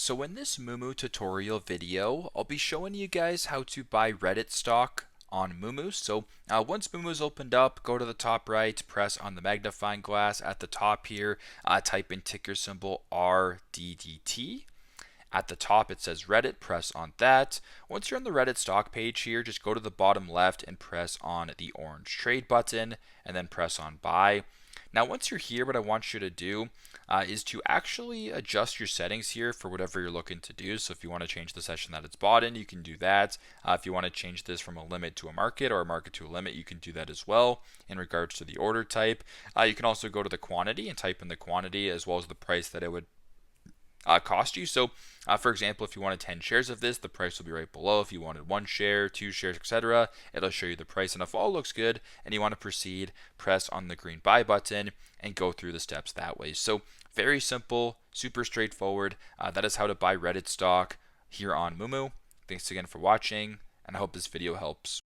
So in this Moomoo tutorial video, I'll be showing you guys how to buy Reddit stock on Moomoo. So once Moomoo's opened up, go to the top right, press on the magnifying glass at the top here, type in ticker symbol RDDT. At the top it says Reddit, press on that. Once you're on the Reddit stock page here, just go to the bottom left and press on the orange trade button and then press on buy. Now once you're here, what I want you to do is to actually adjust your settings here for whatever you're looking to do. So if you want to change the session that it's bought in, you can do that. If you want to change this from a limit to a market or a market to a limit, you can do that as well in regards to the order type. You can also go to the quantity and type in the quantity as well as the price that it would cost you. So for example, if you wanted 10 shares of this, the price will be right below. If you wanted 1 share, 2 shares, etc., it'll show you the price. And if all looks good and you want to proceed, press on the green buy button and go through the steps that way. So very simple, super straightforward. That is how to buy Reddit stock here on Moomoo. Thanks again for watching, and I hope this video helps.